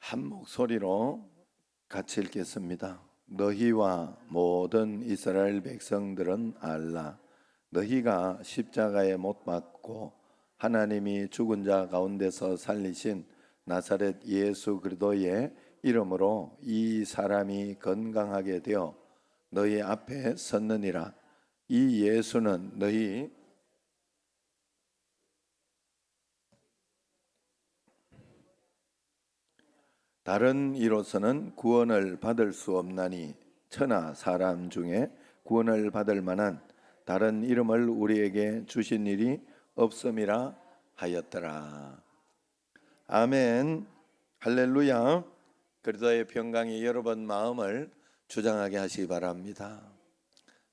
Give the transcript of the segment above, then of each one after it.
한 목소리로 같이 읽겠습니다. 너희와 모든 이스라엘 백성들은 알라. 너희가 십자가에 못 박고 하나님이 죽은 자 가운데서 살리신 나사렛 예수 그리스도의 이름으로 이 사람이 건강하게 되어 너희 앞에 섰느니라. 이 예수는 너희 다른 이로서는 구원을 받을 수 없나니 천하 사람 중에 구원을 받을 만한 다른 이름을 우리에게 주신 일이 없음이라 하였더라. 아멘. 할렐루야. 그리스도의 평강이 여러분 마음을 주장하게 하시기 바랍니다.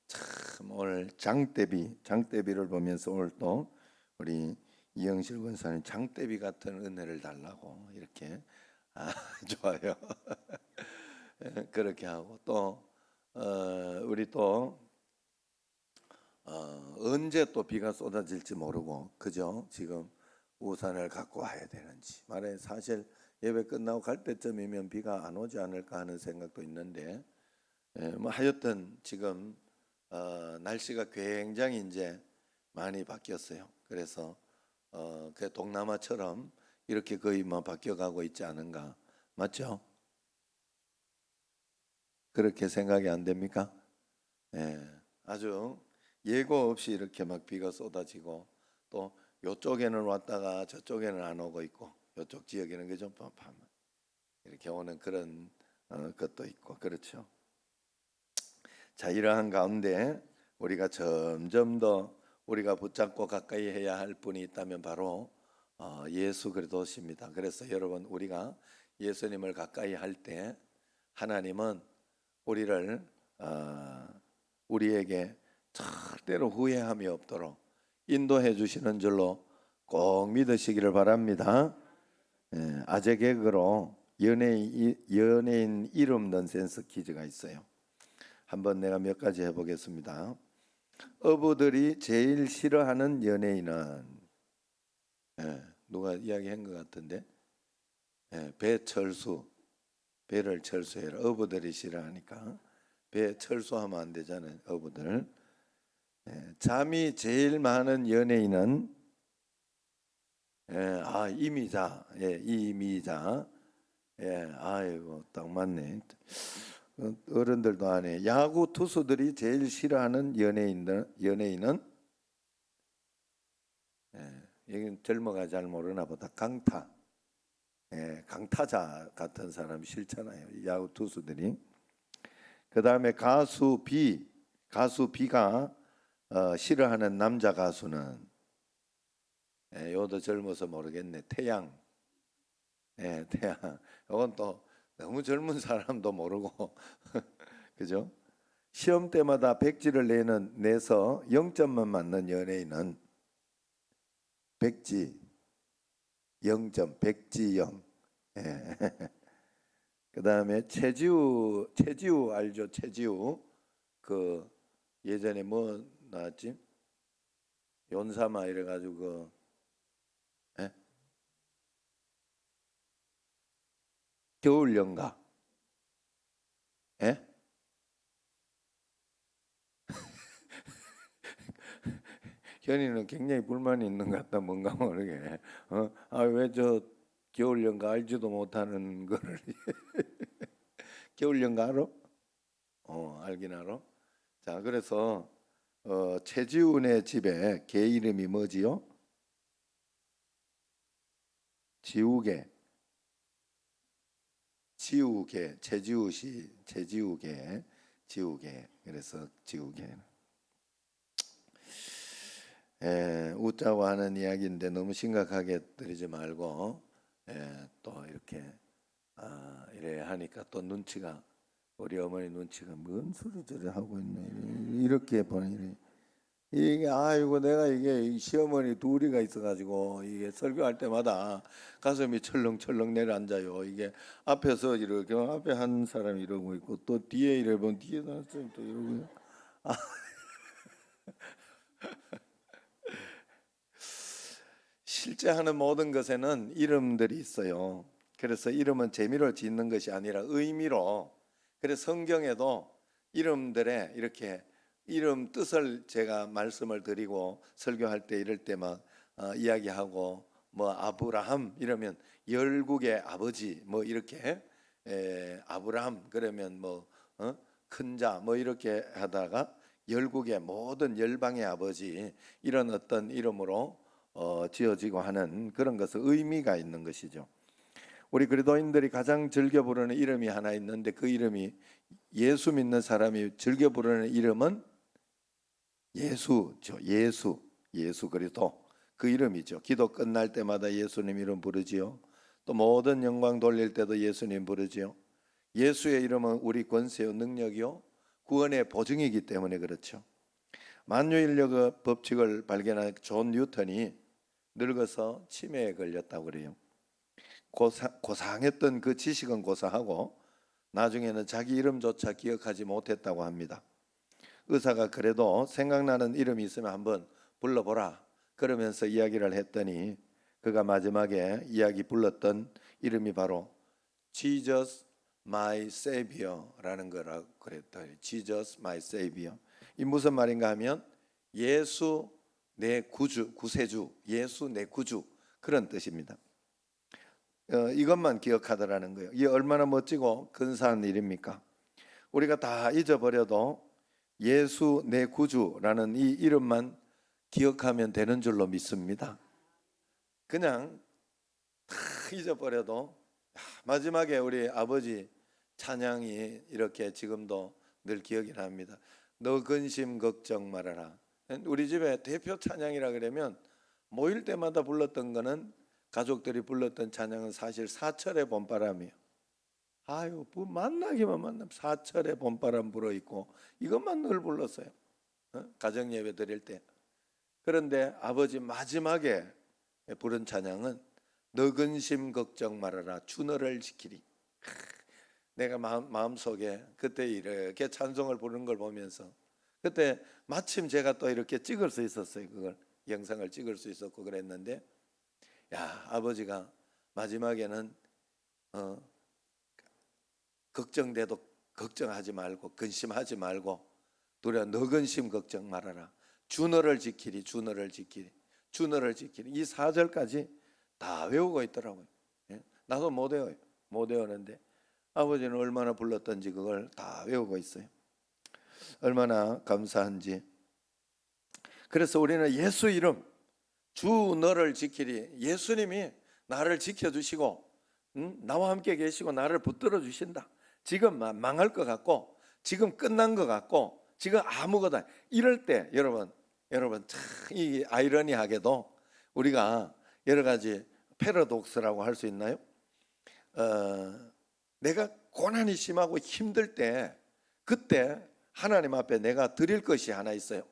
참 오늘 장대비를 보면서 오늘 또 우리 이영실 권사님 장대비 같은 은혜를 달라고 이렇게 좋아요. 그렇게 하고 또 우리 또 언제 또 비가 쏟아질지 모르고 그죠? 지금 우산을 갖고 와야 되는지 말해 사실 예배 끝나고 갈 때쯤이면 비가 안 오지 않을까 하는 생각도 있는데 뭐 하여튼 지금 날씨가 굉장히 이제 많이 바뀌었어요. 그래서 그 동남아처럼 이렇게 거의 뭐 바뀌어가고 있지 않은가, 맞죠? 그렇게 생각이 안 됩니까? 아주 예고 없이 이렇게 막 비가 쏟아지고 또 요쪽에는 왔다가 저쪽에는 안 오고 있고 요쪽 지역에는 그죠? 이렇게 오는 그런 것도 있고 그렇죠. 자, 이러한 가운데 우리가 점점 더 우리가 붙잡고 가까이 해야 할 분이 있다면 바로 예수 그리스도십니다. 그래서 여러분 우리가 예수님을 가까이 할 때 하나님은 우리를 우리에게 절대로 후회함이 없도록 인도해 주시는 줄로 꼭 믿으시기를 바랍니다. 아재 개그로 연예인 이름 넌센스 퀴즈가 있어요. 한번 내가 몇 가지 해보겠습니다. 어부들이 제일 싫어하는 연예인은 누가 이야기한 것 같은데 배철수. 배를 철수해라. 어부들이 싫어하니까 배 철수하면 안 되잖아요. 어부들. 잠이 제일 많은 연예인은 이미자. 이미자. 아이고 딱 맞네. 어른들도 안 해. 야구 투수들이 제일 싫어하는 연예인은 여기 젊어가 잘 모르나 보다. 강타. 강타자 같은 사람이 싫잖아요. 야구 투수들이. 그 다음에 가수 B가 싫어하는 남자 가수는 요도 젊어서 모르겠네. 태양. 태양. 이건 또 너무 젊은 사람도 모르고 그죠? 시험 때마다 백지를 내서 0점만 맞는 연예인은 백지 0점, 백지 0. 그 다음에 최지우 알죠? 최지우 그 예전에 뭐 나왔지? 연사마 이래가지고 겨울연가. 현이는 굉장히 불만이 있는 것 같다. 뭔가 모르게. 왜 저 겨울연가 알지도 못하는 거를 겨울연가 알아? 알긴 알아. 자, 그래서 최지훈의 집에 개 이름이 뭐지요? 지우개. 최지우시 최지우개. 지우개. 그래서 지우개. 웃자고 하는 이야기인데 너무 심각하게 들이지 말고 또 이렇게 이래 하니까 또 눈치가 우리 어머니 눈치가 뭔 소리 저리 하고 있네 이렇게 보니 이게 아이고 내가 이게 시어머니 둘이가 있어가지고 이게 설교할 때마다 가슴이 철렁철렁 내려앉아요. 이게 앞에서 이렇게 앞에 한 사람이 이러고 있고 또 뒤에 이래 보면 뒤에 한 사람이 또 이러고 실제 하는 모든 것에는 이름들이 있어요. 그래서 이름은 재미로 짓는 것이 아니라 의미로. 그래서 성경에도 이름들의 이렇게 이름 뜻을 제가 말씀을 드리고 설교할 때 이럴 때 막 이야기하고 뭐 아브라함 이러면 열국의 아버지 뭐 이렇게 아브라함 그러면 뭐 큰 자 뭐 이렇게 하다가 열국의 모든 열방의 아버지 이런 어떤 이름으로 지어지고 하는 그런 것은 의미가 있는 것이죠. 우리 그리스도인들이 가장 즐겨 부르는 이름이 하나 있는데 그 이름이 예수 믿는 사람이 즐겨 부르는 이름은 예수죠. 예수 그리스도 그 이름이죠. 기도 끝날 때마다 예수님 이름 부르지요. 또 모든 영광 돌릴 때도 예수님 부르지요. 예수의 이름은 우리 권세요 능력이요 구원의 보증이기 때문에 그렇죠. 만유인력의 법칙을 발견한 존 뉴턴이 늙어서 치매에 걸렸다고 그래요. 고상했던 그 지식은 고사하고 나중에는 자기 이름조차 기억하지 못했다고 합니다. 의사가 그래도 생각나는 이름이 있으면 한번 불러보라 그러면서 이야기를 했더니 그가 마지막에 이야기 불렀던 이름이 바로 Jesus my Savior라는 거라고 그랬더니 Jesus my Savior. 이 무슨 말인가 하면 예수 내 구세주, 예수 내 구주 그런 뜻입니다. 이것만 기억하더라는 거예요. 이게 얼마나 멋지고 근사한 일입니까? 우리가 다 잊어버려도 예수 내 구주라는 이 이름만 기억하면 되는 줄로 믿습니다. 그냥 다 잊어버려도 마지막에 우리 아버지 찬양이 이렇게 지금도 늘 기억이 납니다. 너 근심 걱정 말아라. 우리 집에 대표 찬양이라 그러면 모일 때마다 불렀던 거는 가족들이 불렀던 찬양은 사실 사철의 봄바람이에요. 아유 만나기만 만나면 사철의 봄바람 불어있고 이것만 늘 불렀어요. 가정예배 드릴 때. 그런데 아버지 마지막에 부른 찬양은 너 근심 걱정 말아라 주 너를 지키리. 내가 마음속에 그때 이렇게 찬송을 부르는 걸 보면서 그때 마침 제가 또 이렇게 찍을 수 있었어요. 그걸 영상을 찍을 수 있었고 그랬는데 야 아버지가 마지막에는 걱정돼도 걱정하지 말고 근심하지 말고 두려워 너 근심 걱정 말아라 주 너를 지키리 주 너를 지키리 주 너를 지키리 이 4절까지 다 외우고 있더라고요. 나도 못 외워요. 못 외우는데 아버지는 얼마나 불렀던지 그걸 다 외우고 있어요. 얼마나 감사한지. 그래서 우리는 예수 이름 주 너를 지키리 예수님이 나를 지켜주시고 나와 함께 계시고 나를 붙들어 주신다. 지금 망할 것 같고 지금 끝난 것 같고 지금 아무거나 이럴 때 여러분 참 이 아이러니하게도 우리가 여러 가지 패러독스라고 할 수 있나요? 내가 고난이 심하고 힘들 때 그때 하나님 앞에 내가 드릴 것이 하나 있어요.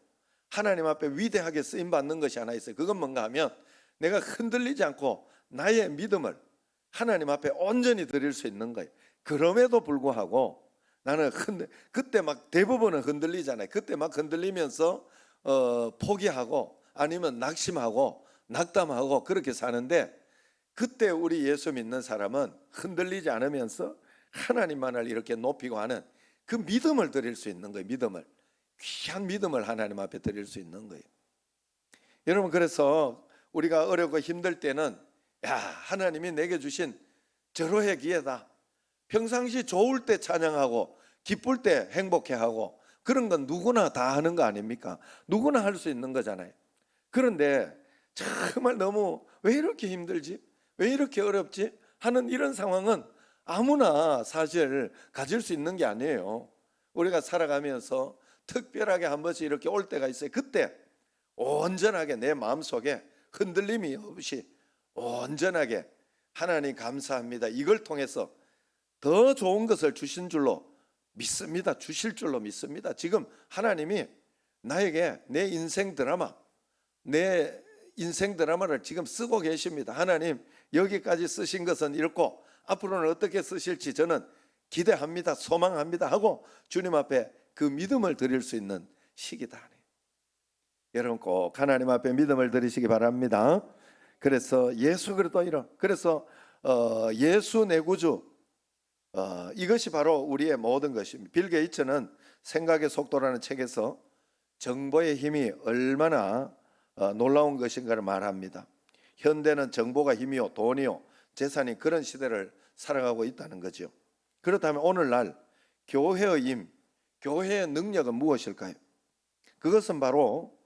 하나님 앞에 위대하게 쓰임받는 것이 하나 있어요. 그건 뭔가 하면 내가 흔들리지 않고 나의 믿음을 하나님 앞에 온전히 드릴 수 있는 거예요. 그럼에도 불구하고 나는 그때 막 대부분은 흔들리잖아요. 그때 막 흔들리면서 포기하고 아니면 낙심하고 낙담하고 그렇게 사는데 그때 우리 예수 믿는 사람은 흔들리지 않으면서 하나님만을 이렇게 높이고 하는 그 믿음을 드릴 수 있는 거예요. 믿음을 귀한 믿음을 하나님 앞에 드릴 수 있는 거예요. 여러분 그래서 우리가 어렵고 힘들 때는 야 하나님이 내게 주신 절호의 기회다. 평상시 좋을 때 찬양하고 기쁠 때 행복해하고 그런 건 누구나 다 하는 거 아닙니까? 누구나 할 수 있는 거잖아요. 그런데 정말 너무 왜 이렇게 힘들지? 왜 이렇게 어렵지? 하는 이런 상황은 아무나 사실 가질 수 있는 게 아니에요. 우리가 살아가면서 특별하게 한 번씩 이렇게 올 때가 있어요. 그때 온전하게 내 마음속에 흔들림이 없이 온전하게 하나님 감사합니다. 이걸 통해서 더 좋은 것을 주신 줄로 믿습니다. 주실 줄로 믿습니다. 지금 하나님이 나에게 내 인생 드라마를 지금 쓰고 계십니다. 하나님 여기까지 쓰신 것은 이렇고 앞으로는 어떻게 쓰실지 저는 기대합니다. 소망합니다 하고 주님 앞에 그 믿음을 드릴 수 있는 시기다. 여러분 꼭 하나님 앞에 믿음을 드리시기 바랍니다. 그래서 예수 그리스도 이름 그래서 예수 내 구주, 이것이 바로 우리의 모든 것입니다. 빌 게이츠는 생각의 속도라는 책에서 정보의 힘이 얼마나 놀라운 것인가를 말합니다. 현대는 정보가 힘이요, 돈이요, 재산이 그런 시대를 살아가고 있다는 거죠. 그렇다면 오늘날 교회의 힘, 교회의 능력은 무엇일까요? 그것은 바로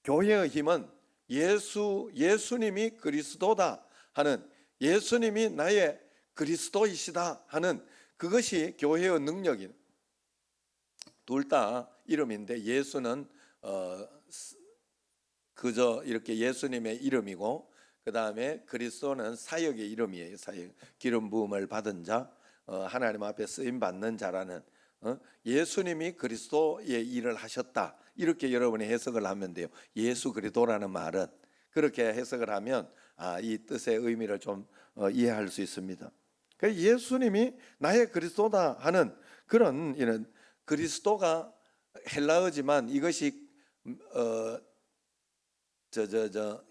교회의 힘은 예수님이 그리스도다 하는, 예수님이 나의 그리스도이시다 하는 그것이 교회의 능력이에요. 둘 다 이름인데 예수는 그저 이렇게 예수님의 이름이고, 그 다음에 그리스도는 사역의 이름이에요. 사역, 기름 부음을 받은 자, 하나님 앞에 쓰임 받는 자라는, 예수님이 그리스도의 일을 하셨다, 이렇게 여러분이 해석을 하면 돼요. 예수 그리스도라는 말은 그렇게 해석을 하면 이 뜻의 의미를 좀 이해할 수 있습니다. 그러니까 예수님이 나의 그리스도다 하는 그런, 이런 그리스도가 헬라어지만 이것이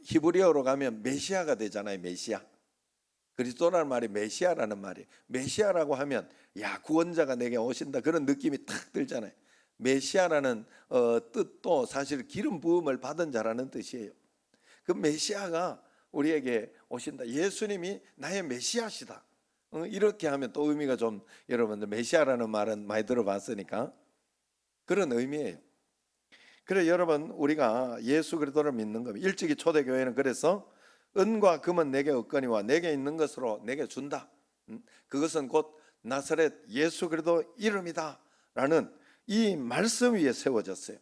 히브리어로 가면 메시아가 되잖아요. 메시아. 그리스도라는 말이 메시아라는 말이에요. 메시아라고 하면 야, 구원자가 내게 오신다, 그런 느낌이 탁 들잖아요. 메시아라는 뜻도 사실 기름 부음을 받은 자라는 뜻이에요. 그 메시아가 우리에게 오신다, 예수님이 나의 메시아시다, 이렇게 하면 또 의미가 좀, 여러분들 메시아라는 말은 많이 들어봤으니까 그런 의미예요. 그래 여러분, 우리가 예수 그리스도를 믿는 겁니다. 일찍이 초대교회는 그래서 은과 금은 내게 없거니와 내게 있는 것으로 내게 준다, 그것은 곧 나사렛 예수 그리스도 이름이다 라는 이 말씀 위에 세워졌어요.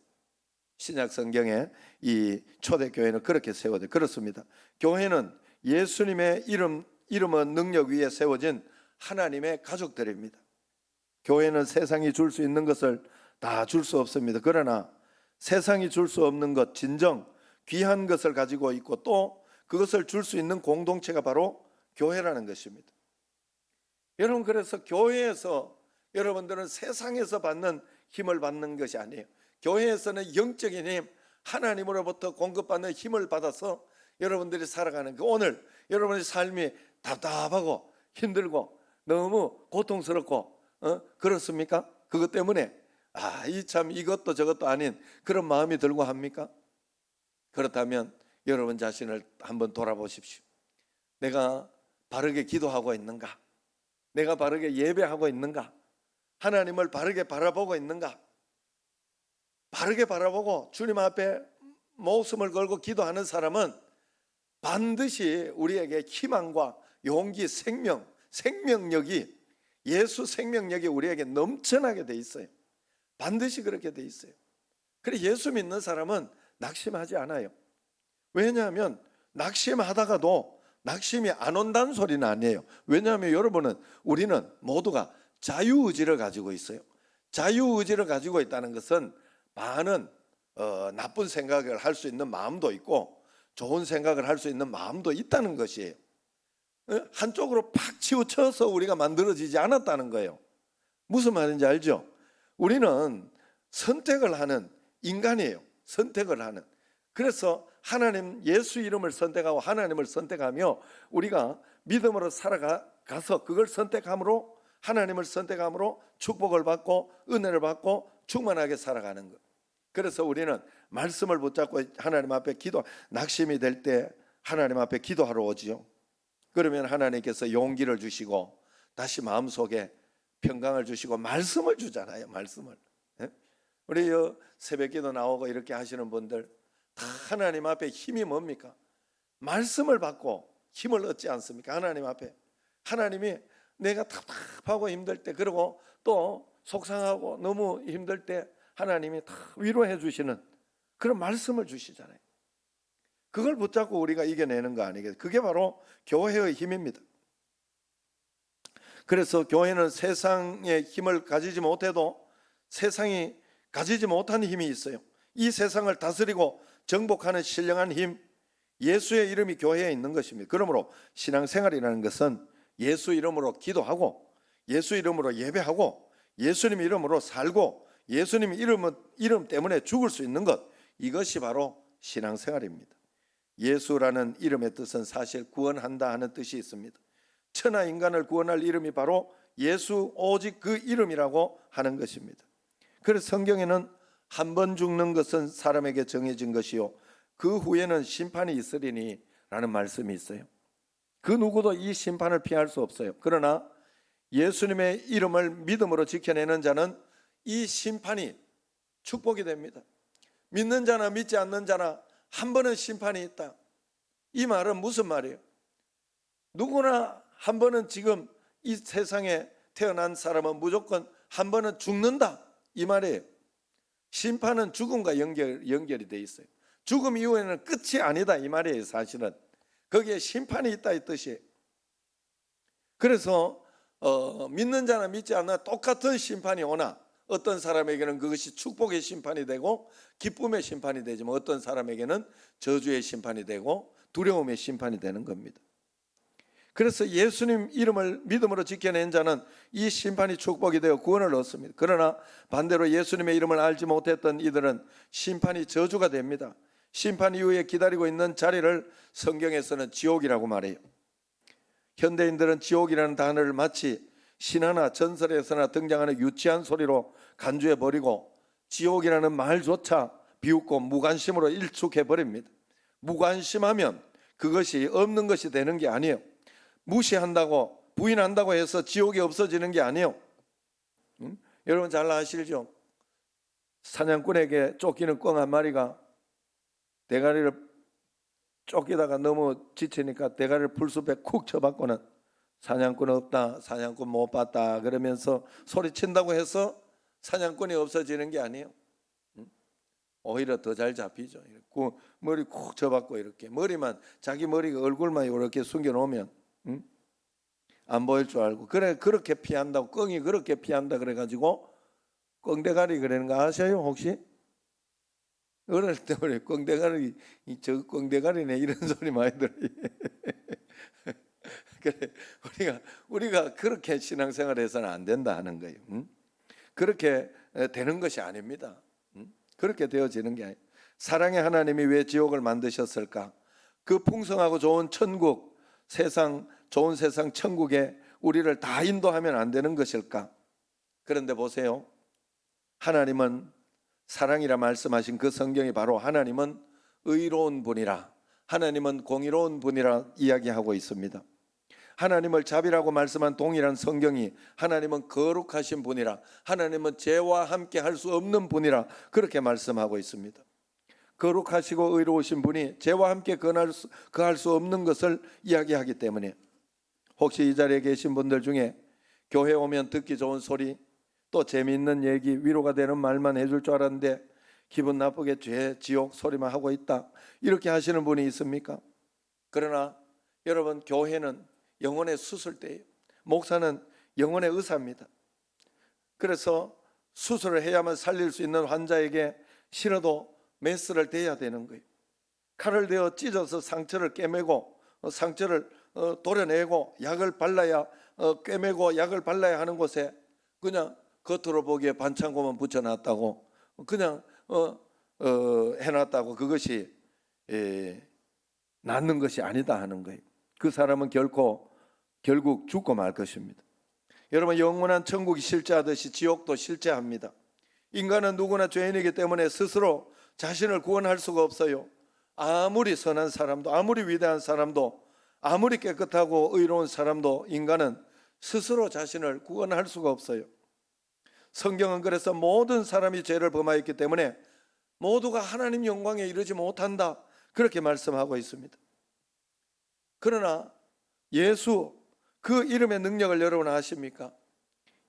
신약 성경에 이 초대교회는 그렇게 세워져 그렇습니다. 교회는 예수님의 이름은 능력 위에 세워진 하나님의 가족들입니다. 교회는 세상이 줄 수 있는 것을 다 줄 수 없습니다. 그러나 세상이 줄 수 없는 것, 진정 귀한 것을 가지고 있고 또 그것을 줄 수 있는 공동체가 바로 교회라는 것입니다. 여러분, 그래서 교회에서 여러분들은 세상에서 받는 힘을 받는 것이 아니에요. 교회에서는 영적인 힘, 하나님으로부터 공급받는 힘을 받아서 여러분들이 살아가는 그, 오늘 여러분의 삶이 답답하고 힘들고 너무 고통스럽고 그렇습니까? 그것 때문에 참 이것도 저것도 아닌 그런 마음이 들고 합니까? 그렇다면 여러분 자신을 한번 돌아보십시오. 내가 바르게 기도하고 있는가? 내가 바르게 예배하고 있는가? 하나님을 바르게 바라보고 있는가? 바르게 바라보고 주님 앞에 목숨을 걸고 기도하는 사람은 반드시 우리에게 희망과 용기, 생명력이, 예수 생명력이 우리에게 넘쳐나게 돼 있어요. 반드시 그렇게 돼 있어요. 그래 예수 믿는 사람은 낙심하지 않아요. 왜냐하면 낙심하다가도 낙심이 안 온다는 소리는 아니에요. 왜냐하면 여러분은, 우리는 모두가 자유의지를 가지고 있어요. 자유의지를 가지고 있다는 것은 많은 나쁜 생각을 할 수 있는 마음도 있고 좋은 생각을 할 수 있는 마음도 있다는 것이에요. 한쪽으로 팍 치우쳐서 우리가 만들어지지 않았다는 거예요. 무슨 말인지 알죠? 우리는 선택을 하는 인간이에요. 선택을 하는. 그래서 하나님, 예수 이름을 선택하고 하나님을 선택하며 우리가 믿음으로 살아가서 그걸 선택함으로, 하나님을 선택함으로 축복을 받고 은혜를 받고 충만하게 살아가는 것. 그래서 우리는 말씀을 붙잡고 하나님 앞에 낙심이 될 때 하나님 앞에 기도하러 오지요. 그러면 하나님께서 용기를 주시고 다시 마음속에 평강을 주시고 말씀을 주잖아요. 말씀을. 우리 새벽기도 나오고 이렇게 하시는 분들 다 하나님 앞에 힘이 뭡니까? 말씀을 받고 힘을 얻지 않습니까? 하나님 앞에. 하나님이 내가 답답하고 힘들 때, 그리고 또 속상하고 너무 힘들 때 하나님이 다 위로해 주시는 그런 말씀을 주시잖아요. 그걸 붙잡고 우리가 이겨내는 거 아니겠어요? 그게 바로 교회의 힘입니다. 그래서 교회는 세상의 힘을 가지지 못해도 세상이 가지지 못하는 힘이 있어요. 이 세상을 다스리고 정복하는 신령한 힘, 예수의 이름이 교회에 있는 것입니다. 그러므로 신앙생활이라는 것은 예수 이름으로 기도하고 예수 이름으로 예배하고 예수님 이름으로 살고 예수님 이름 때문에 죽을 수 있는 것, 이것이 바로 신앙생활입니다. 예수라는 이름의 뜻은 사실 구원한다 하는 뜻이 있습니다. 천하 인간을 구원할 이름이 바로 예수 오직 그 이름이라고 하는 것입니다. 그래서 성경에는 한 번 죽는 것은 사람에게 정해진 것이요 그 후에는 심판이 있으리니 라는 말씀이 있어요. 그 누구도 이 심판을 피할 수 없어요. 그러나 예수님의 이름을 믿음으로 지켜내는 자는 이 심판이 축복이 됩니다. 믿는 자나 믿지 않는 자나 한 번은 심판이 있다. 이 말은 무슨 말이에요? 누구나 한 번은 지금 이 세상에 태어난 사람은 무조건 한 번은 죽는다 이 말이에요. 심판은 죽음과 연결이 돼 있어요. 죽음 이후에는 끝이 아니다 이 말이에요. 사실은 거기에 심판이 있다 이 뜻이에요. 그래서 믿는 자나 믿지 않나 똑같은 심판이 오나 어떤 사람에게는 그것이 축복의 심판이 되고 기쁨의 심판이 되지만 어떤 사람에게는 저주의 심판이 되고 두려움의 심판이 되는 겁니다. 그래서 예수님 이름을 믿음으로 지켜낸 자는 이 심판이 축복이 되어 구원을 얻습니다. 그러나 반대로 예수님의 이름을 알지 못했던 이들은 심판이 저주가 됩니다. 심판 이후에 기다리고 있는 자리를 성경에서는 지옥이라고 말해요. 현대인들은 지옥이라는 단어를 마치 신화나 전설에서나 등장하는 유치한 소리로 간주해버리고 지옥이라는 말조차 비웃고 무관심으로 일축해버립니다. 무관심하면 그것이 없는 것이 되는 게 아니에요. 무시한다고 부인한다고 해서 지옥이 없어지는 게 아니에요. 여러분 잘 아시죠? 사냥꾼에게 쫓기는 꿩 한 마리가 대가리를 쫓기다가 너무 지치니까 대가리를 풀숲에 쿡 쳐박고는 사냥꾼 없다, 사냥꾼 못 봤다 그러면서 소리친다고 해서 사냥꾼이 없어지는 게 아니에요. 오히려 더 잘 잡히죠. 머리 쿡 쳐박고 이렇게 머리만 자기 머리가 얼굴만 이렇게 숨겨놓으면 안 보일 줄 알고 그래 그렇게 피한다고 꿩이 그렇게 피한다 그래가지고 꿩대가리 그러는 거 아세요 혹시? 어릴 때 우리 꿩대가리 저 꿩대가리네 이런 소리 많이 들어요. 그래 우리가 그렇게 신앙생활해서는 안 된다 하는 거예요. 그렇게 되는 것이 아닙니다. 그렇게 되어지는 게 아니에요. 사랑의 하나님이 왜 지옥을 만드셨을까? 그 풍성하고 좋은 천국 세상 좋은 세상 천국에 우리를 다 인도하면 안 되는 것일까? 그런데 보세요. 하나님은 사랑이라 말씀하신 그 성경이 바로 하나님은 의로운 분이라 하나님은 공의로운 분이라 이야기하고 있습니다. 하나님을 자비라고 말씀한 동일한 성경이 하나님은 거룩하신 분이라 하나님은 죄와 함께 할 수 없는 분이라 그렇게 말씀하고 있습니다. 거룩하시고 의로우신 분이 죄와 함께 거할 수 없는 것을 이야기하기 때문에 혹시 이 자리에 계신 분들 중에 교회 오면 듣기 좋은 소리 또 재미있는 얘기 위로가 되는 말만 해줄 줄 알았는데 기분 나쁘게 죄 지옥 소리만 하고 있다 이렇게 하시는 분이 있습니까? 그러나 여러분 교회는 영혼의 수술대예요. 목사는 영혼의 의사입니다. 그래서 수술을 해야만 살릴 수 있는 환자에게 싫어도 메스를 대야 되는 거예요. 칼을 대어 찢어서 상처를 꿰매고 상처를 도려내고 약을 발라야 꿰매고 약을 발라야 하는 곳에 그냥 겉으로 보기에 반창고만 붙여놨다고 그냥 해놨다고 그것이 낫는 것이 아니다 하는 거예요. 그 사람은 결국 죽고 말 것입니다. 여러분 영원한 천국이 실제하듯이 지옥도 실제합니다. 인간은 누구나 죄인이기 때문에 스스로 자신을 구원할 수가 없어요. 아무리 선한 사람도 아무리 위대한 사람도 아무리 깨끗하고 의로운 사람도 인간은 스스로 자신을 구원할 수가 없어요. 성경은 그래서 모든 사람이 죄를 범하였기 때문에 모두가 하나님 영광에 이르지 못한다 그렇게 말씀하고 있습니다. 그러나 예수 그 이름의 능력을 여러분 아십니까?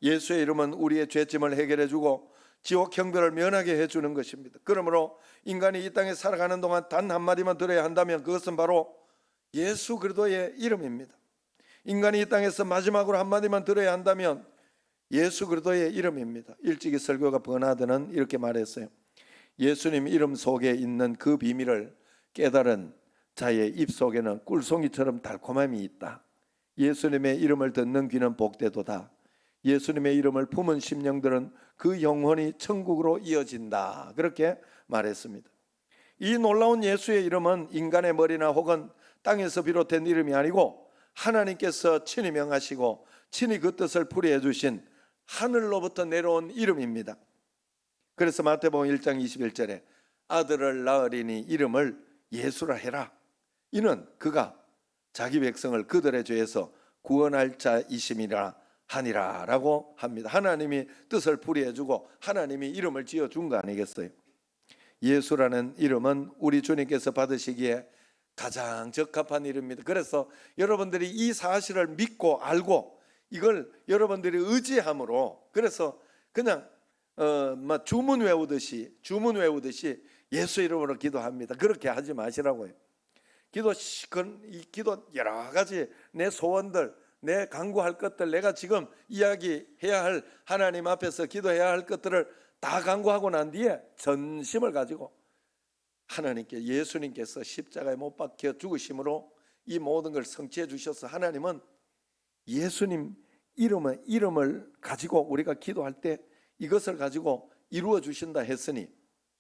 예수의 이름은 우리의 죄짐을 해결해 주고 지옥 형벌을 면하게 해주는 것입니다. 그러므로 인간이 이 땅에 살아가는 동안 단 한마디만 들어야 한다면 그것은 바로 예수 그리스도의 이름입니다. 인간이 이 땅에서 마지막으로 한마디만 들어야 한다면 예수 그리스도의 이름입니다. 일찍이 설교가 버나드는 이렇게 말했어요. 예수님 이름 속에 있는 그 비밀을 깨달은 자의 입 속에는 꿀송이처럼 달콤함이 있다. 예수님의 이름을 듣는 귀는 복되도다. 예수님의 이름을 품은 심령들은 그 영혼이 천국으로 이어진다. 그렇게 말했습니다. 이 놀라운 예수의 이름은 인간의 머리나 혹은 땅에서 비롯된 이름이 아니고 하나님께서 친히 명하시고 친히 그 뜻을 풀이해 주신 하늘로부터 내려온 이름입니다. 그래서 마태복음 1장 21절에 아들을 낳으리니 이름을 예수라 해라. 이는 그가 자기 백성을 그들의 죄에서 구원할 자이심이라 하니라 라고 합니다. 하나님이 뜻을 풀이해 주고 하나님이 이름을 지어준 거 아니겠어요? 예수라는 이름은 우리 주님께서 받으시기에 가장 적합한 이름입니다. 그래서 여러분들이 이 사실을 믿고 알고 이걸 여러분들이 의지함으로, 그래서 그냥 주문 외우듯이 예수 이름으로 기도합니다. 그렇게 하지 마시라고요. 기도 여러 가지 내 소원들, 내 간구할 것들, 내가 지금 이야기해야 할 하나님 앞에서 기도해야 할 것들을 다 간구하고 난 뒤에 전심을 가지고 하나님께, 예수님께서 십자가에 못 박혀 죽으심으로 이 모든 걸 성취해 주셔서 하나님은 예수님 이름을 가지고 우리가 기도할 때 이것을 가지고 이루어 주신다 했으니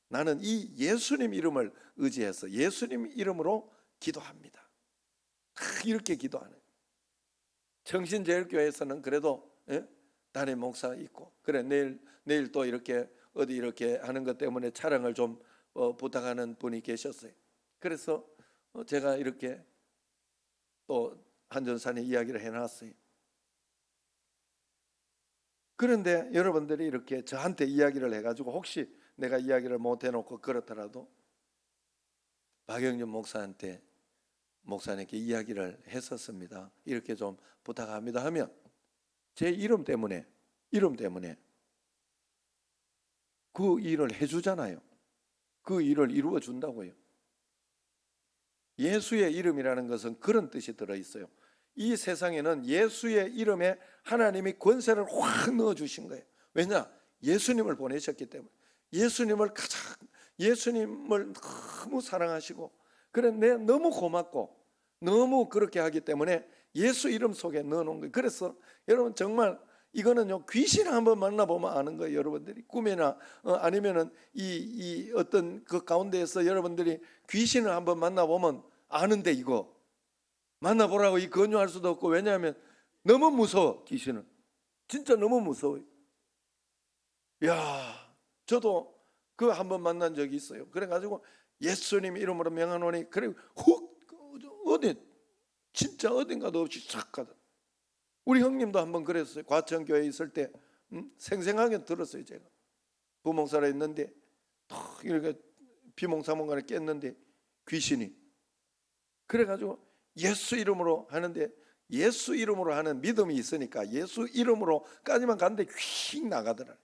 나는 이 예수님 이름을 의지해서 예수님 이름으로 기도합니다. 이렇게 기도하는. 청신제일교회에서는 그래도 담임 목사 있고, 그래 내일 또 이렇게 어디 이렇게 하는 것 때문에 촬영을 좀 부탁하는 분이 계셨어요. 그래서 제가 이렇게 또 한전산에 이야기를 해놨어요. 그런데 여러분들이 이렇게 저한테 이야기를 해가지고 혹시 내가 이야기를 못 해놓고 그렇더라도 박영준 목사님께 이야기를 했었습니다. 이렇게 좀 부탁합니다 하면 제 이름 때문에 그 일을 해주잖아요. 그 일을 이루어 준다고요. 예수의 이름이라는 것은 그런 뜻이 들어있어요. 이 세상에는 예수의 이름에 하나님이 권세를 확 넣어주신 거예요. 왜냐? 예수님을 보내셨기 때문에. 예수님을 너무 사랑하시고, 그래 너무 고맙고 너무 그렇게 하기 때문에 예수 이름 속에 넣어놓은 거예요. 그래서 여러분 정말 이거는요, 귀신 한번 만나보면 아는 거예요. 여러분들이 꿈이나 아니면은 이 어떤 그 가운데에서 여러분들이 귀신을 한번 만나보면 아는데, 이거 만나보라고 이 권유할 수도 없고, 왜냐하면 너무 무서워. 귀신은 진짜 너무 무서워요. 야, 저도 그 한번 만난 적이 있어요. 그래가지고 예수님 이름으로 명하노니, 그리고 훅 진짜 어딘가도 없이 싹 가다. 우리 형님도 한번 그랬어요. 과천교회에 있을 때 생생하게 들었어요. 제가 부목사로 있는데 탁 이렇게 비몽사몽간에 깼는데 귀신이, 그래가지고 예수 이름으로 하는데, 예수 이름으로 하는 믿음이 있으니까 예수 이름으로까지만 갔는데 휙 나가더라.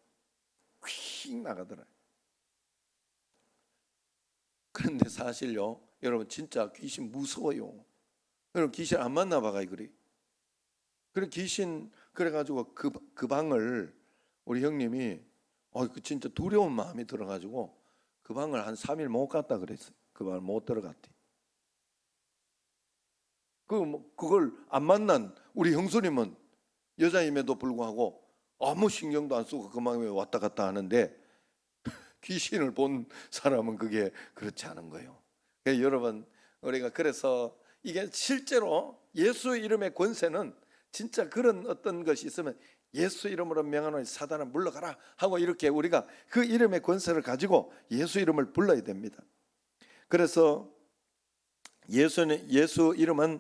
그런데 사실요, 여러분 진짜 귀신 무서워요. 여러분 귀신 안 만나봐가 그래. 그래 귀신, 그래가지고 그 방을 우리 형님이 진짜 두려운 마음이 들어가지고 그 방을 한 3일 못 갔다 그랬어요. 그 방을 못 들어갔대. 그걸 안 만난 우리 형수님은 여자임에도 불구하고 아무 신경도 안 쓰고 그 방에 왔다 갔다 하는데 귀신을 본 사람은 그게 그렇지 않은 거예요. 그러니까 여러분, 우리가 그래서 이게 실제로 예수 이름의 권세는 진짜 그런 어떤 것이 있으면 예수 이름으로 명하노니 사단아 물러가라 하고 이렇게 우리가 그 이름의 권세를 가지고 예수 이름을 불러야 됩니다. 그래서 예수 이름은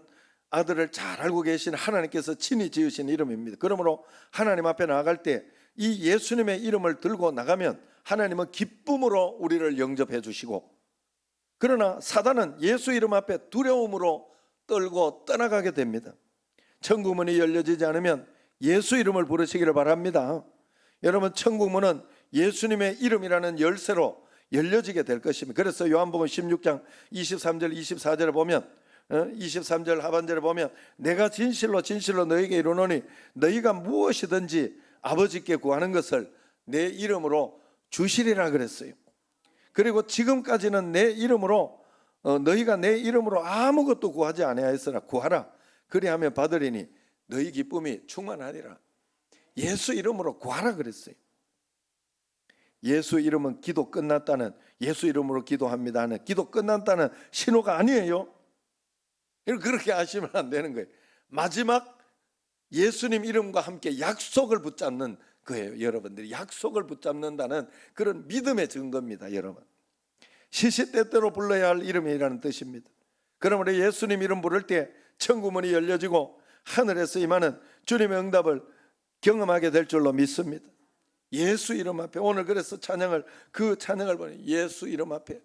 아들을 잘 알고 계신 하나님께서 친히 지으신 이름입니다. 그러므로 하나님 앞에 나아갈 때 이 예수님의 이름을 들고 나가면 하나님은 기쁨으로 우리를 영접해 주시고, 그러나 사단은 예수 이름 앞에 두려움으로 떨고 떠나가게 됩니다. 천국 문이 열려지지 않으면 예수 이름을 부르시기를 바랍니다. 여러분, 천국 문은 예수님의 이름이라는 열쇠로 열려지게 될 것입니다. 그래서 요한복음 16장 23절 24절에 보면 23절 하반절에 보면 내가 진실로 너희에게 이르노니 너희가 무엇이든지 아버지께 구하는 것을 내 이름으로 주시리라 그랬어요. 그리고 지금까지는 내 이름으로 너희가 내 이름으로 아무것도 구하지 아니하였으나 구하라 그리하면 받으리니 너희 기쁨이 충만하리라. 예수 이름으로 구하라 그랬어요. 예수 이름은 기도 끝났다는, 예수 이름으로 기도합니다 하는 기도 끝났다는 신호가 아니에요. 그렇게 하시면 안 되는 거예요. 마지막 예수님 이름과 함께 약속을 붙잡는 거예요. 여러분들이 약속을 붙잡는다는 그런 믿음의 증거입니다. 여러분, 시시때때로 불러야 할 이름이라는 뜻입니다. 그러므로 예수님 이름 부를 때 천국문이 열려지고 하늘에서 임하는 주님의 응답을 경험하게 될 줄로 믿습니다. 예수 이름 앞에, 오늘 그래서 그 찬양을 보니 예수 이름 앞에,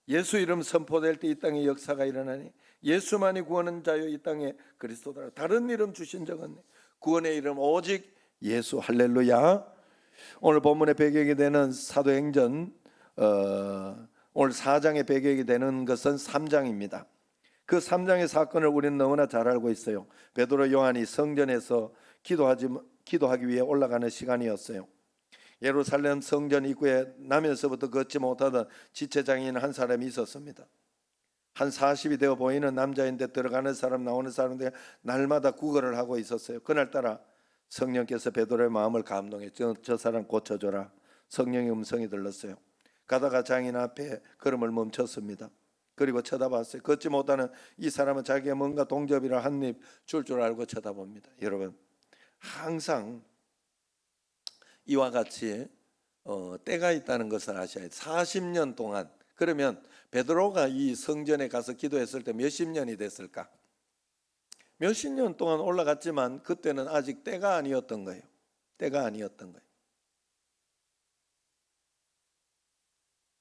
예수 이름 선포될 때 이 땅에 역사가 일어나니 예수만이 구원은 자요 이 땅에 그리스도다. 다른 이름 주신 적 없네. 구원의 이름 오직 예수. 할렐루야. 오늘 본문의 배경이 되는 사도행전 오늘 4장의 배경이 되는 것은 3장입니다. 그 3장의 사건을 우리는 너무나 잘 알고 있어요. 베드로 요한이 성전에서 기도하기 위해 올라가는 시간이었어요. 예루살렘 성전 입구에 나면서부터 걷지 못하던 지체장애인 한 사람이 있었습니다. 한 40이 되어 보이는 남자인데 들어가는 사람 나오는 사람들 날마다 구걸을 하고 있었어요. 그날따라 성령께서 베드로의 마음을 감동해 저 사람 고쳐줘라. 성령의 음성이 들렸어요. 가다가 장인 앞에 걸음을 멈췄습니다. 그리고 쳐다봤어요. 걷지 못하는 이 사람은 자기가 뭔가 동접이라 한 입 줄 알고 쳐다봅니다. 여러분, 항상 이와 같이 때가 있다는 것을 아셔야 돼요. 40년 동안, 그러면 베드로가 이 성전에 가서 기도했을 때 몇십 년이 됐을까? 몇십 년 동안 올라갔지만 그때는 아직 때가 아니었던 거예요. 때가 아니었던 거예요.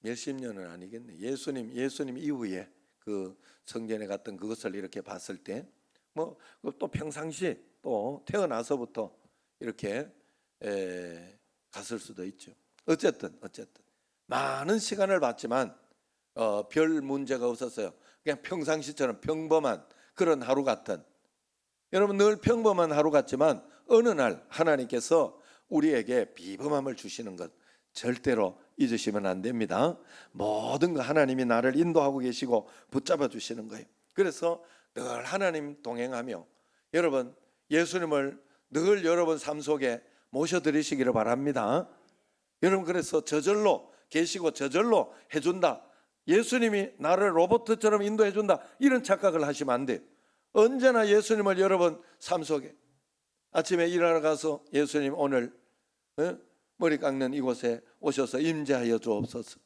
몇십 년은 아니겠네. 예수님 이후에 그 성전에 갔던 그것을 이렇게 봤을 때 뭐 또 평상시 또 태어나서부터 이렇게 갔을 수도 있죠. 어쨌든 많은 시간을 봤지만 별 문제가 없었어요. 그냥 평상시처럼 평범한 그런 하루 같은, 여러분 늘 평범한 하루 같지만 어느 날 하나님께서 우리에게 비범함을 주시는 것 절대로 잊으시면 안 됩니다. 모든 거 하나님이 나를 인도하고 계시고 붙잡아 주시는 거예요. 그래서 늘 하나님 동행하며 여러분 예수님을 늘 여러분 삶 속에 모셔드리시기를 바랍니다. 여러분, 그래서 저절로 계시고 저절로 해준다, 예수님이 나를 로봇처럼 인도해준다, 이런 착각을 하시면 안 돼요. 언제나 예수님을 여러분 삶 속에, 아침에 일하러 가서 예수님 오늘 머리 깎는 이곳에 오셔서 임재하여 주옵소서.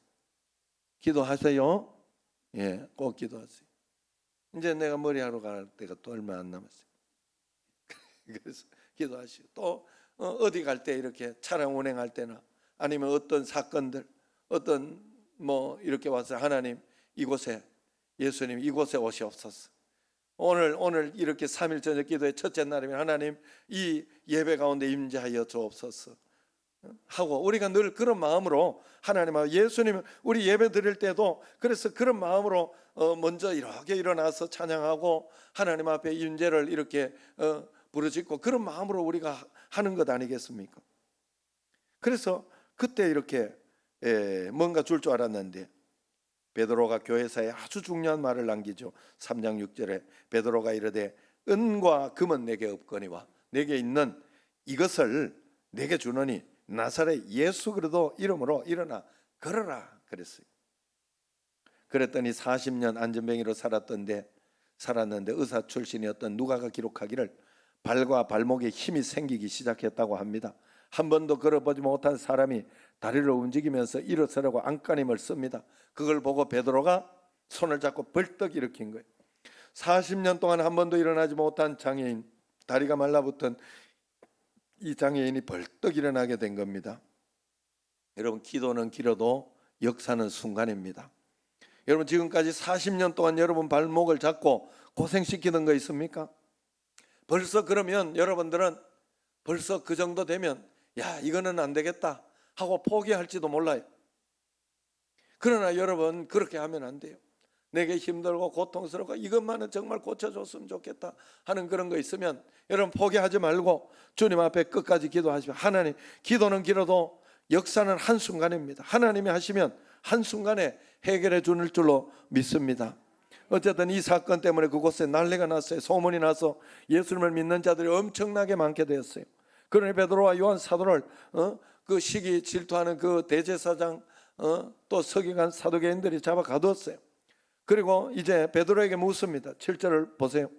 기도하세요. 예, 꼭 기도하세요. 이제 내가 머리하러 갈 때가 또 얼마 안 남았어요. 그래서 기도하시고, 또 어디 갈 때 이렇게 차량 운행할 때나 아니면 어떤 사건들, 어떤 뭐 이렇게 와서 하나님 이곳에, 예수님 이곳에 오시옵소서. 오늘 이렇게 3일 저녁 기도의 첫째 날이면 하나님 이 예배 가운데 임재하여 주옵소서 하고, 우리가 늘 그런 마음으로 하나님하고 예수님, 우리 예배 드릴 때도 그래서 그런 마음으로 먼저 이렇게 일어나서 찬양하고 하나님 앞에 임재를 이렇게 부르짖고 그런 마음으로 우리가 하는 것 아니겠습니까? 그래서 그때 이렇게 뭔가 줄 알았는데 베드로가 교회사에 아주 중요한 말을 남기죠. 3장 6절에 베드로가 이르되 은과 금은 내게 없거니와 내게 있는 이것을 내게 주노니 나사렛 예수 그리스도 이름으로 일어나 걸어라 그랬어요. 그랬더니 40년 안전뱅이로 살았는데 의사 출신이었던 누가가 기록하기를 발과 발목에 힘이 생기기 시작했다고 합니다. 한 번도 걸어보지 못한 사람이 다리를 움직이면서 일어서라고 안간힘을 씁니다. 그걸 보고 베드로가 손을 잡고 벌떡 일으킨 거예요. 40년 동안 한 번도 일어나지 못한 장애인, 다리가 말라붙은 이 장애인이 벌떡 일어나게 된 겁니다. 여러분, 기도는 길어도 역사는 순간입니다. 여러분, 지금까지 40년 동안 여러분 발목을 잡고 고생시키는 거 있습니까? 벌써 그러면 여러분들은 벌써 그 정도 되면 야, 이거는 안 되겠다 하고 포기할지도 몰라요. 그러나 여러분, 그렇게 하면 안 돼요. 내게 힘들고 고통스럽고 이것만은 정말 고쳐줬으면 좋겠다 하는 그런 거 있으면 여러분 포기하지 말고 주님 앞에 끝까지 기도하시면, 하나님, 기도는 길어도 역사는 한순간입니다. 하나님이 하시면 한순간에 해결해 주는 줄로 믿습니다. 어쨌든 이 사건 때문에 그곳에 난리가 났어요. 소문이 나서 예수님을 믿는 자들이 엄청나게 많게 되었어요. 그러니 베드로와 요한 사도를 그 시기 질투하는 그 대제사장 또 서기관 사두개인들이 잡아 가두었어요. 그리고 이제 베드로에게 묻습니다. 7절을 보세요.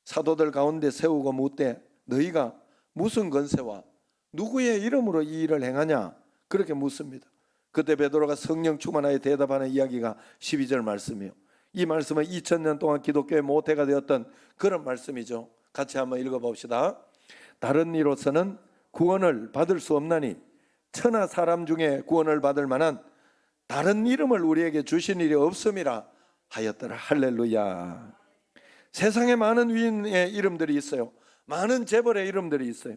사도들 가운데 세우고 묻되 너희가 무슨 권세와 누구의 이름으로 이 일을 행하냐? 그렇게 묻습니다. 그때 베드로가 성령 충만하여 대답하는 이야기가 12절 말씀이에요. 이 말씀은 2000년 동안 기독교의 모태가 되었던 그런 말씀이죠. 같이 한번 읽어봅시다. 다른 이로서는 구원을 받을 수 없나니 천하 사람 중에 구원을 받을 만한 다른 이름을 우리에게 주신 일이 없음이라 하였더라. 할렐루야. 세상에 많은 위인의 이름들이 있어요. 많은 재벌의 이름들이 있어요.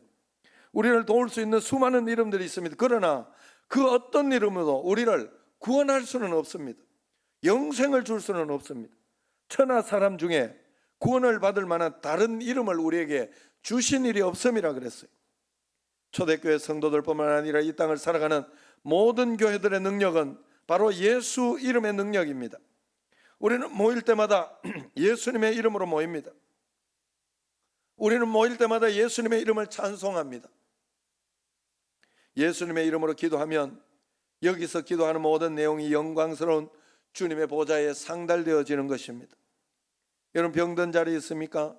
우리를 도울 수 있는 수많은 이름들이 있습니다. 그러나 그 어떤 이름으로 우리를 구원할 수는 없습니다. 영생을 줄 수는 없습니다. 천하 사람 중에 구원을 받을 만한 다른 이름을 우리에게 주신 일이 없음이라 그랬어요. 초대교회 성도들뿐만 아니라 이 땅을 살아가는 모든 교회들의 능력은 바로 예수 이름의 능력입니다. 우리는 모일 때마다 예수님의 이름으로 모입니다. 우리는 모일 때마다 예수님의 이름을 찬송합니다. 예수님의 이름으로 기도하면 여기서 기도하는 모든 내용이 영광스러운 주님의 보좌에 상달되어지는 것입니다. 여러분 병든 자리 있습니까?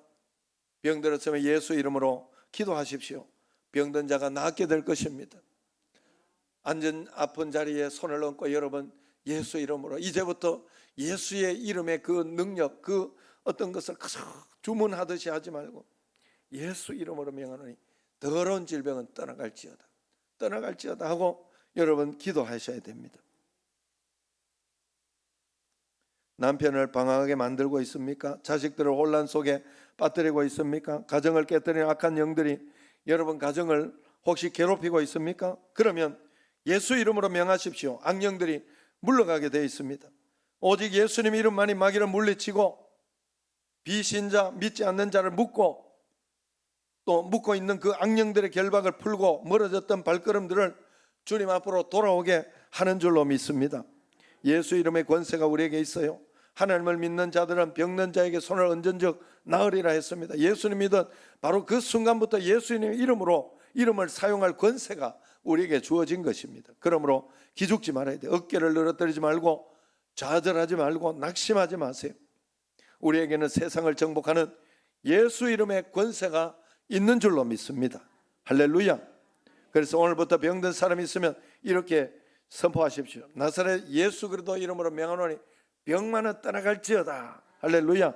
병들었으면 예수 이름으로 기도하십시오. 병든 자가 낫게 될 것입니다. 앉은 아픈 자리에 손을 얹고 여러분 예수 이름으로 이제부터 예수의 이름의 그 능력, 그 어떤 것을 계속 주문하듯이 하지 말고 예수 이름으로 명하노니 더러운 질병은 떠나갈지어다 하고 여러분 기도하셔야 됩니다. 남편을 방황하게 만들고 있습니까? 자식들을 혼란 속에 빠뜨리고 있습니까? 가정을 깨뜨리는 악한 영들이 여러분 가정을 혹시 괴롭히고 있습니까? 그러면 예수 이름으로 명하십시오. 악령들이 물러가게 되어 있습니다. 오직 예수님 이름만이 마귀를 물리치고 비신자, 믿지 않는 자를 묶고 또 묶고 있는 그 악령들의 결박을 풀고 멀어졌던 발걸음들을 주님 앞으로 돌아오게 하는 줄로 믿습니다. 예수 이름의 권세가 우리에게 있어요. 하나님을 믿는 자들은 병든 자에게 손을 얹은 적 나으리라 했습니다. 예수님 믿은 바로 그 순간부터 예수님의 이름으로 이름을 사용할 권세가 우리에게 주어진 것입니다. 그러므로 기죽지 말아야 돼요. 어깨를 늘어뜨리지 말고 좌절하지 말고 낙심하지 마세요. 우리에게는 세상을 정복하는 예수 이름의 권세가 있는 줄로 믿습니다. 할렐루야. 그래서 오늘부터 병든 사람이 있으면 이렇게 선포하십시오. 나사렛 예수 그리스도 이름으로 명하노니 병만은 떠나갈지어다. 할렐루야.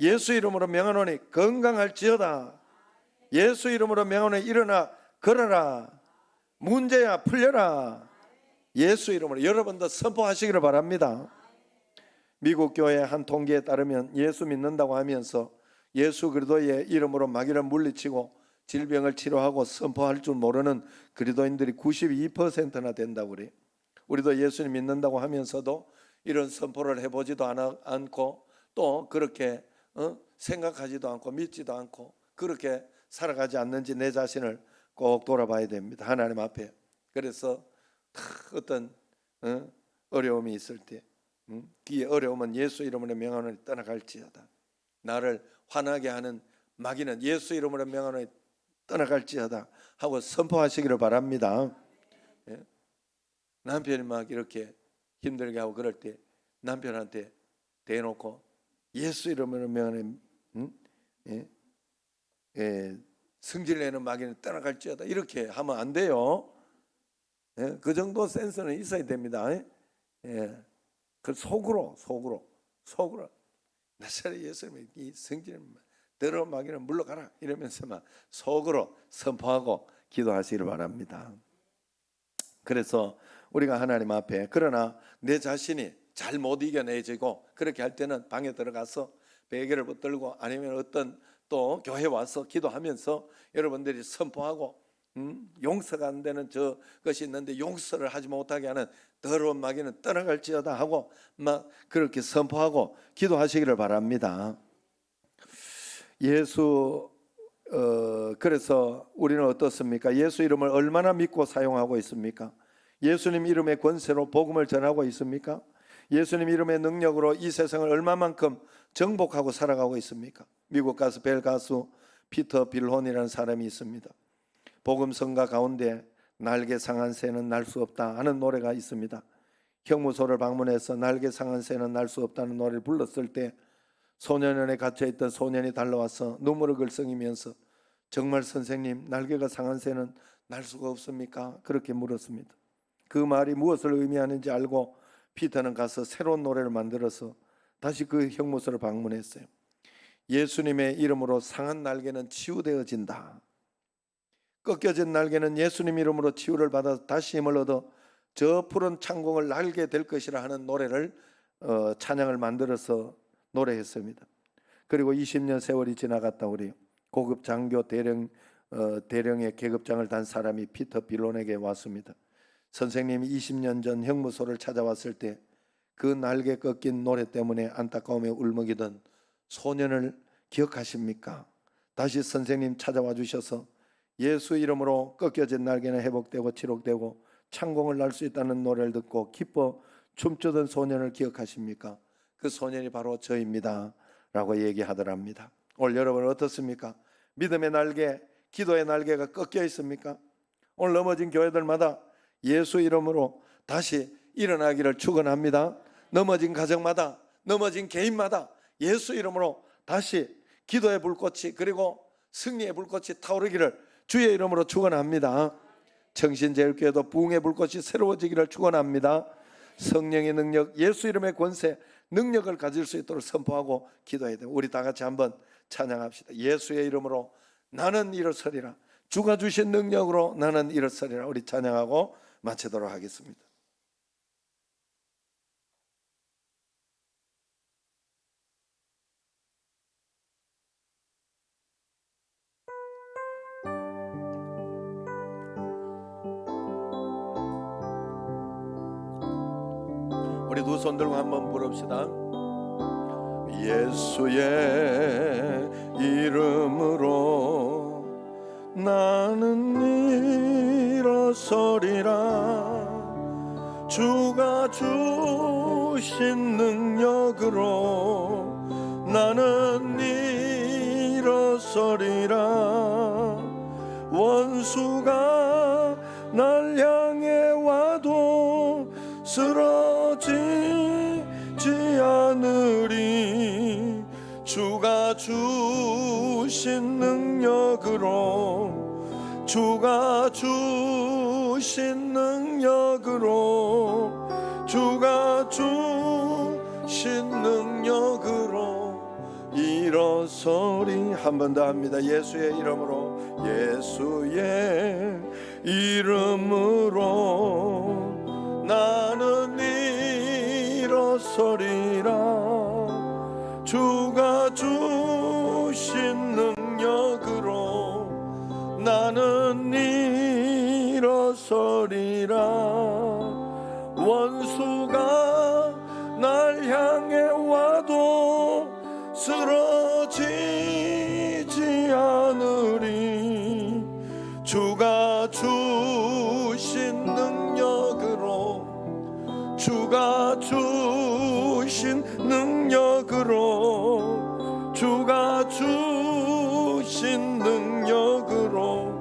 예수 이름으로 명하노니 건강할지어다. 예수 이름으로 명하노니 일어나 걸어라. 문제야 풀려라. 예수 이름으로 여러분도 선포하시기를 바랍니다. 미국 교회 한 통계에 따르면 예수 믿는다고 하면서 예수 그리스도의 이름으로 마귀를 물리치고 질병을 치료하고 선포할 줄 모르는 그리스도인들이 92%나 된다고 그래요. 우리도 예수님 믿는다고 하면서도 이런 선포를 해보지도 않고 또 그렇게 생각하지도 않고 믿지도 않고 그렇게 살아가지 않는지 내 자신을 꼭 돌아봐야 됩니다. 하나님 앞에. 그래서 어떤 어려움이 있을 때 이 어려움은 예수 이름으로 명하노니 떠나갈지어다. 나를 화나게 하는 마귀는 예수 이름으로 명하노니 떠나갈지어다 하고 선포하시기를 바랍니다. 예? 남편이 막 이렇게 힘들게 하고 그럴 때 남편한테 대놓고 예수 이름으로 명하노니 성질내는 마귀는 떠나갈지어다 이렇게 하면 안 돼요. 예? 그 정도 센스는 있어야 됩니다. 예? 그 속으로 나사렛 예수님의 이 성질 더러운 마귀는 물러가라 이러면서 막 속으로 선포하고 기도하시기를 바랍니다. 그래서 우리가 하나님 앞에 그러나 내 자신이 잘 못 이겨내지고 그렇게 할 때는 방에 들어가서 베개를 붙들고 아니면 어떤 또 교회 와서 기도하면서 여러분들이 선포하고 용서가 안 되는 저것이 있는데 용서를 하지 못하게 하는 더러운 마귀는 떠나갈지어다 하고 막 그렇게 선포하고 기도하시기를 바랍니다. 그래서 우리는 어떻습니까? 예수 이름을 얼마나 믿고 사용하고 있습니까? 예수님 이름의 권세로 복음을 전하고 있습니까? 예수님 이름의 능력으로 이 세상을 얼마만큼 정복하고 살아가고 있습니까? 미국 가수 벨 가수 피터 빌혼이라는 사람이 있습니다. 복음성가 가운데 날개 상한 새는 날 수 없다 하는 노래가 있습니다. 형무소를 방문해서 날개 상한 새는 날 수 없다는 노래를 불렀을 때 소년원에 갇혀있던 소년이 달려와서 눈물을 글썽이면서 정말 선생님, 날개가 상한 새는 날 수가 없습니까? 그렇게 물었습니다. 그 말이 무엇을 의미하는지 알고 피터는 가서 새로운 노래를 만들어서 다시 그 형무소를 방문했어요. 예수님의 이름으로 상한 날개는 치유되어진다. 꺾여진 날개는 예수님 이름으로 치유를 받아 다시 힘을 얻어 저 푸른 창공을 날게 될 것이라 하는 노래를 찬양을 만들어서 노래했습니다. 그리고 20년 세월이 지나갔다 우리 고급 장교 대령의 계급장을 단 사람이 피터 빌론에게 왔습니다. 선생님이 20년 전 형무소를 찾아왔을 때 그 날개 꺾인 노래 때문에 안타까움에 울먹이던 소년을 기억하십니까? 다시 선생님 찾아와 주셔서 예수 이름으로 꺾여진 날개는 회복되고 치료되고 창공을 날 수 있다는 노래를 듣고 기뻐 춤추던 소년을 기억하십니까? 그 소년이 바로 저입니다 라고 얘기하더랍니다. 오늘 여러분 어떻습니까? 믿음의 날개, 기도의 날개가 꺾여 있습니까? 오늘 넘어진 교회들마다 예수 이름으로 다시 일어나기를 축원합니다. 넘어진 가정마다, 넘어진 개인마다 예수 이름으로 다시 기도의 불꽃이 그리고 승리의 불꽃이 타오르기를 주의 이름으로 축원합니다. 청신제일교회도 부흥의 불꽃이 새로워지기를 축원합니다. 성령의 능력, 예수 이름의 권세, 능력을 가질 수 있도록 선포하고 기도해야 돼요. 우리 다 같이 한번 찬양합시다. 예수의 이름으로 나는 일어서리라. 주가 주신 능력으로 나는 일어서리라. 우리 찬양하고 마치도록 하겠습니다. 우리 두 손 들고 한번 부릅시다. 예수의 이름으로 나는 일어서리라. 주가 주신 능력으로 나는 일어서리라. 원수가 날 향해 와도 쓰러지지 않으리. 주가 주신 능력으로, 주가 주신 능력으로, 주가 주신 능력으로 일어서리. 한 번 더 합니다. 예수의 이름으로, 예수의 이름으로 나는 일어서리라. 주가 주신 능력으로 나는 일어서리라. 원수가 날 향해 와도 쓰러지지 않으리. 주가 주신 능력으로, 주가 주신 능력으로, 주가 주신 능력으로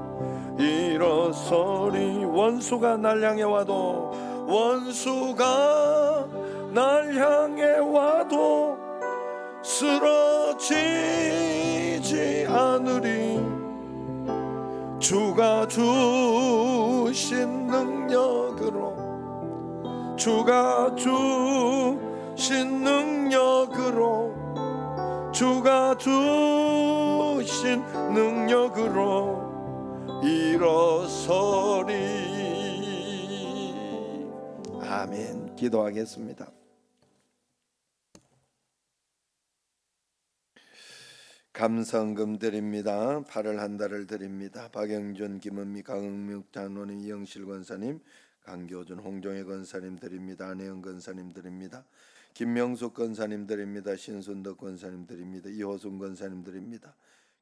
일어서리. 원수가 날 향해 와도, 원수가 날 향해 와도 쓰러지지 않으리. 주가 주신 능력으로, 주가 주신 능력으로, 주가 주신 능력으로 일어서리. 아멘. 기도하겠습니다. 감사헌금 드립니다. 8월 한 달을 드립니다. 박영준, 김은미, 강흥묵 장로님, 이영실 권사님, 강교준, 홍종혜 권사님 드립니다. 안혜영 권사님 드립니다. 김명숙 권사님 드립니다. 신순덕 권사님 드립니다. 이호순 권사님 드립니다.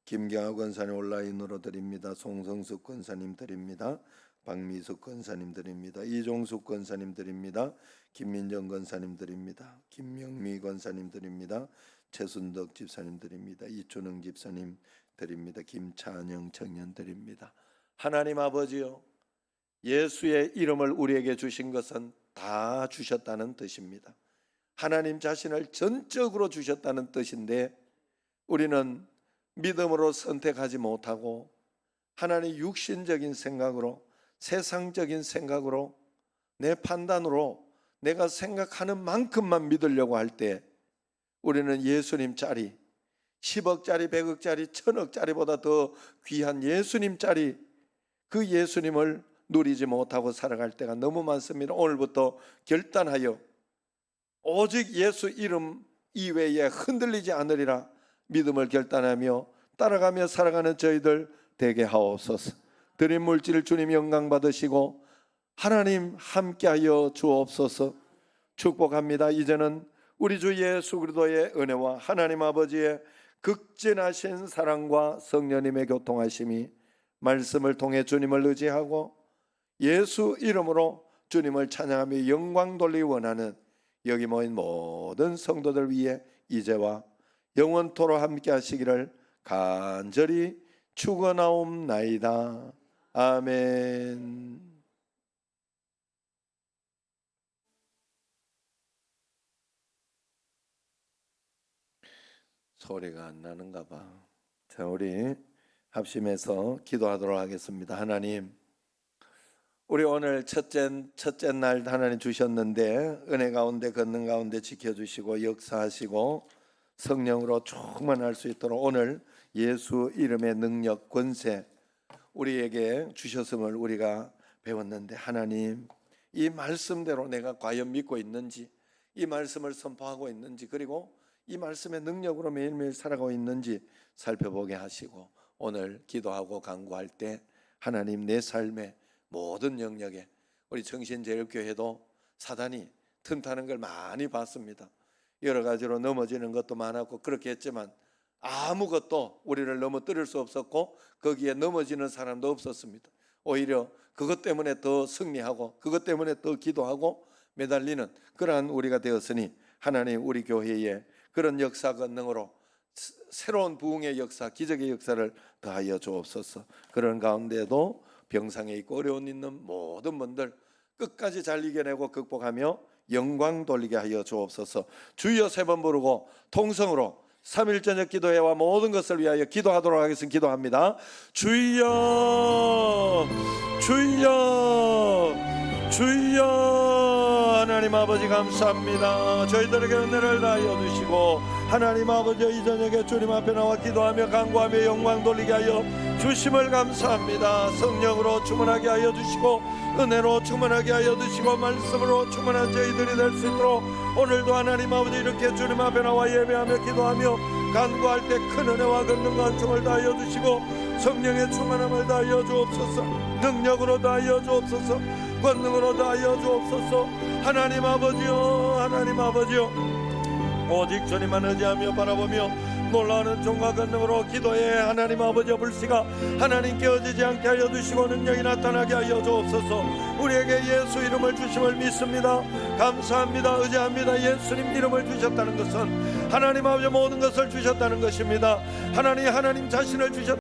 김경하 권사님 온라인으로 드립니다. 송성숙 권사님 드립니다. 박미숙 권사님 드립니다. 이종숙 권사님 드립니다. 김민정 권사님 드립니다. 김명미 권사님 드립니다. 최순덕 집사님 드립니다. 이춘흥 집사님 드립니다. 김찬영 청년 드립니다. 하나님 아버지요, 예수의 이름을 우리에게 주신 것은 다 주셨다는 뜻입니다. 하나님 자신을 전적으로 주셨다는 뜻인데 우리는 믿음으로 선택하지 못하고 하나님 육신적인 생각으로, 세상적인 생각으로, 내 판단으로 내가 생각하는 만큼만 믿으려고 할 때 우리는 예수님짜리, 10억짜리, 100억짜리, 1000억짜리보다 더 귀한 예수님짜리 그 예수님을 누리지 못하고 살아갈 때가 너무 많습니다. 오늘부터 결단하여 오직 예수 이름 이외에 흔들리지 않으리라 믿음을 결단하며 따라가며 살아가는 저희들 되게 하옵소서. 드린 물질 주님 영광 받으시고 하나님 함께하여 주옵소서. 축복합니다. 이제는 우리 주 예수 그리스도의 은혜와 하나님 아버지의 극진하신 사랑과 성령님의 교통하심이 말씀을 통해 주님을 의지하고 예수 이름으로 주님을 찬양하며 영광 돌리기 원하는 여기 모인 모든 성도들 위해 이제와 영원토록 함께 하시기를 간절히 축원하옵나이다. 아멘. 소리가 안 나는가 봐. 자, 우리 합심해서 기도하도록 하겠습니다. 하나님, 우리 오늘 첫째 날 하나님 주셨는데 은혜 가운데 걷는 가운데 지켜주시고 역사하시고 성령으로 충만할 수 있도록 오늘 예수 이름의 능력 권세 우리에게 주셨음을 우리가 배웠는데 하나님, 이 말씀대로 내가 과연 믿고 있는지, 이 말씀을 선포하고 있는지, 그리고 이 말씀의 능력으로 매일매일 살아가고 있는지 살펴보게 하시고 오늘 기도하고 간구할 때 하나님 내 삶의 모든 영역에 우리 정신제일교회도 사단이 틈타는 걸 많이 봤습니다. 여러 가지로 넘어지는 것도 많았고 그렇게 했지만 아무것도 우리를 넘어뜨릴 수 없었고 거기에 넘어지는 사람도 없었습니다. 오히려 그것 때문에 더 승리하고 그것 때문에 더 기도하고 매달리는 그러한 우리가 되었으니 하나님 우리 교회에 그런 역사 권능으로 새로운 부흥의 역사, 기적의 역사를 더하여 주옵소서. 그런 가운데도 병상에 있고 어려운 있는 모든 분들 끝까지 잘 이겨내고 극복하며 영광 돌리게 하여 주옵소서. 주여 세 번 부르고 통성으로 3일 저녁 기도회와 모든 것을 위하여 기도하도록 하겠습니다. 기도합니다. 주여 주여 주여. 하나님 아버지 감사합니다. 저희들에게 은혜를 다하여 주시고 하나님 아버지 이 저녁에 주님 앞에 나와 기도하며 간구하며 영광 돌리게 하여 주심을 감사합니다. 성령으로 충만하게 하여 주시고 은혜로 충만하게 하여 주시고 말씀으로 충만한 저희들이 될 수 있도록 오늘도 하나님 아버지 이렇게 주님 앞에 나와 예배하며 기도하며 간구할 때 큰 은혜와 권능과 은총을 다하여 주시고 성령의 충만함을 다하여 주옵소서. 능력으로 다하여 주옵소서. 권능으로 다하여 주옵소서. 하나님 아버지여, 하나님 아버지여, 오직 주님만 의지하며 바라보며 놀라는 종과 권능으로 기도해 하나님 아버지의 불씨가 하나님 깨어지지 않게 하여 주시고 능력이 나타나게 하여 주옵소서. 우리에게 예수 이름을 주심을 믿습니다. 감사합니다. 의지합니다. 예수님 이름을 주셨다는 것은 하나님 아버지 모든 것을 주셨다는 것입니다. 하나님 자신을 주셨